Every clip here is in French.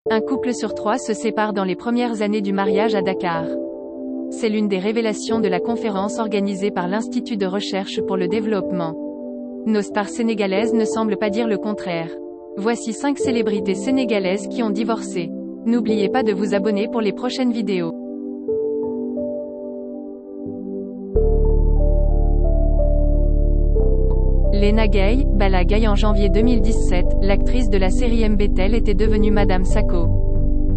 Un couple sur 3 se sépare dans les premières années du mariage à Dakar. C'est l'une des révélations de la conférence organisée par l'Institut de recherche pour le développement. Nos stars sénégalaises ne semblent pas dire le contraire. Voici 5 célébrités sénégalaises qui ont divorcé. N'oubliez pas de vous abonner pour les prochaines vidéos. Léna Gueye, Bala Gueye. En janvier 2017, l'actrice de la série Mbetel était devenue Madame Sakho.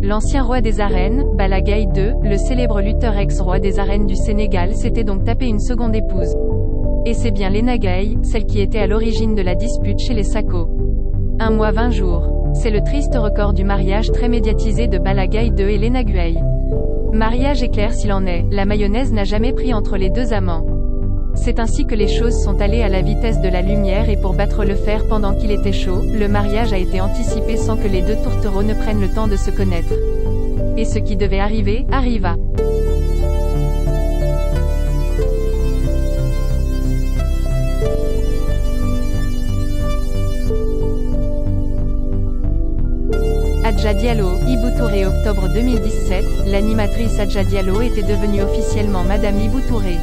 L'ancien roi des arènes, Bala Gueye II, le célèbre lutteur ex-roi des arènes du Sénégal, s'était donc tapé une seconde épouse. Et c'est bien Léna Gueye, celle qui était à l'origine de la dispute chez les Sakho. 1 mois 20 jours. C'est le triste record du mariage très médiatisé de Bala Gueye II et Léna Gueye. Mariage éclair s'il en est, la mayonnaise n'a jamais pris entre les deux amants. C'est ainsi que les choses sont allées à la vitesse de la lumière, et pour battre le fer pendant qu'il était chaud, le mariage a été anticipé sans que les deux tourtereaux ne prennent le temps de se connaître. Et ce qui devait arriver, arriva. Adja Diallo, Ibou Touré. Octobre 2017, l'animatrice Adja Diallo était devenue officiellement Madame Ibou Touré.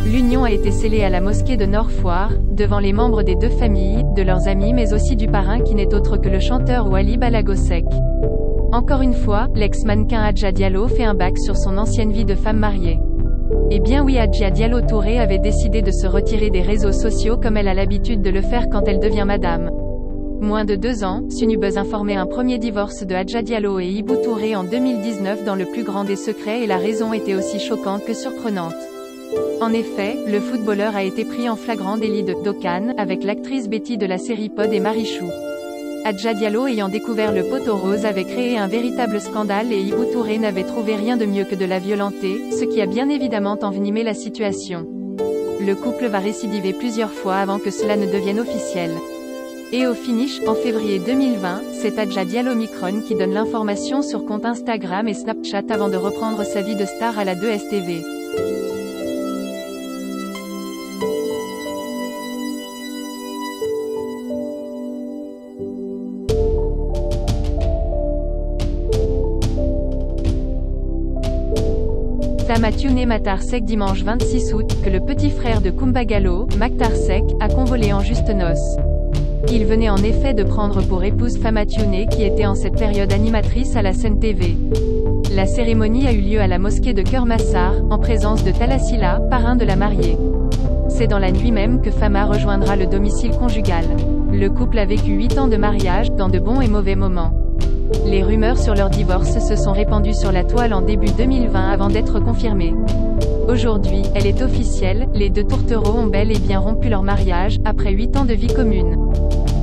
L'union a été scellée à la mosquée de Nord Foire, devant les membres des deux familles, de leurs amis mais aussi du parrain qui n'est autre que le chanteur Wally Ballago Seck. Encore une fois, l'ex-mannequin Adja Diallo fait un back sur son ancienne vie de femme mariée. Eh bien oui, Adja Diallo Touré avait décidé de se retirer des réseaux sociaux comme elle a l'habitude de le faire quand elle devient madame. Moins de 2 ans, Sunubuzz informait un premier divorce de Adja Diallo et Ibou Touré en 2019 dans le plus grand des secrets, et la raison était aussi choquante que surprenante. En effet, le footballeur a été pris en flagrant délit de Dokan avec l'actrice Betty de la série Pod et Marichou. Adja Diallo, ayant découvert le poteau rose, avait créé un véritable scandale, et Ibou Touré n'avait trouvé rien de mieux que de la violenter, ce qui a bien évidemment envenimé la situation. Le couple va récidiver plusieurs fois avant que cela ne devienne officiel. Et au finish, en février 2020, c'est Adja Diallo Micron qui donne l'information sur compte Instagram et Snapchat avant de reprendre sa vie de star à la 2STV. Famathioune Matar Seck. Dimanche 26 août, que le petit frère de Coumba Gallo, Mactar Seck, a convolé en juste noces. Il venait en effet de prendre pour épouse Famathioune, qui était en cette période animatrice à la Sen TV. La cérémonie a eu lieu à la mosquée de Keur Massar, en présence de Talassila, parrain de la mariée. C'est dans la nuit même que Fama rejoindra le domicile conjugal. Le couple a vécu 8 ans de mariage, dans de bons et mauvais moments. Les rumeurs sur leur divorce se sont répandues sur la toile en début 2020 avant d'être confirmées. Aujourd'hui, elle est officielle, les deux tourtereaux ont bel et bien rompu leur mariage, après 8 ans de vie commune.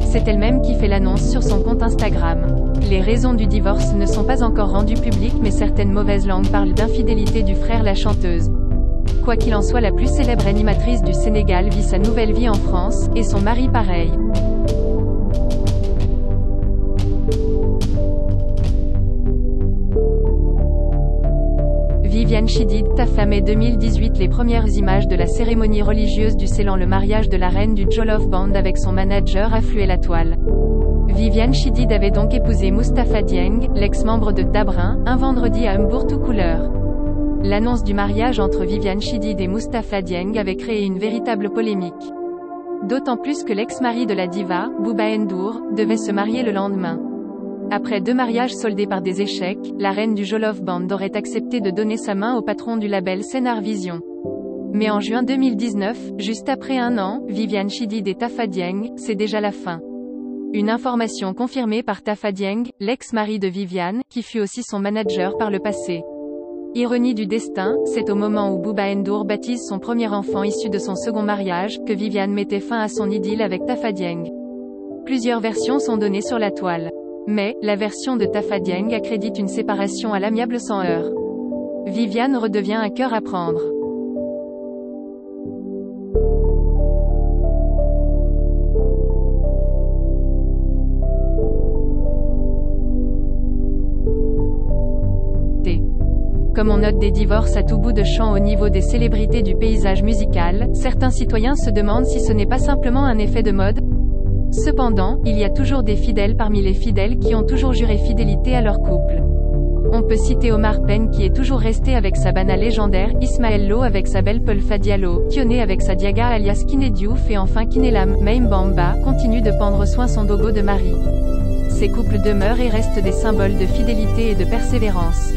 C'est elle-même qui fait l'annonce sur son compte Instagram. Les raisons du divorce ne sont pas encore rendues publiques, mais certaines mauvaises langues parlent d'infidélité du frère la chanteuse. Quoi qu'il en soit, la plus célèbre animatrice du Sénégal vit sa nouvelle vie en France, et son mari pareil. Viviane Chidid, Tafa. Mai 2018. Les premières images de la cérémonie religieuse du scellant le mariage de la reine du Jollof Band avec son manager affluaient la toile. Viviane Chidid avait donc épousé Moustapha Dieng, l'ex-membre de Dabrin, un vendredi à Mbour tout couleur. L'annonce du mariage entre Viviane Chidid et Moustapha Dieng avait créé une véritable polémique. D'autant plus que l'ex-mari de la diva, Bouba Ndour, devait se marier le lendemain. Après 2 mariages soldés par des échecs, la reine du Jollof Band aurait accepté de donner sa main au patron du label Senar Vision. Mais en juin 2019, juste après 1 an, Viviane Chidid et Tafa Dieng, c'est déjà la fin. Une information confirmée par Tafa Dieng, l'ex-mari de Viviane, qui fut aussi son manager par le passé. Ironie du destin, c'est au moment où Bouba Ndour baptise son premier enfant issu de son second mariage, que Viviane mettait fin à son idylle avec Tafa Dieng. Plusieurs versions sont données sur la toile. Mais, la version de Tafa Dieng accrédite une séparation à l'amiable sans heurts. Viviane redevient un cœur à prendre. Comme on note des divorces à tout bout de champ au niveau des célébrités du paysage musical, certains citoyens se demandent si ce n'est pas simplement un effet de mode. Cependant, il y a toujours des fidèles parmi les fidèles qui ont toujours juré fidélité à leur couple. On peut citer Omar Pène qui est toujours resté avec sa Bana légendaire, Ismaël Lo avec sa belle Pelfa Diallo, Kioné avec sa Diaga alias Kiné Diouf et enfin Kinélam, Maim Bamba, continue de prendre soin son dogo de Marie. Ces couples demeurent et restent des symboles de fidélité et de persévérance.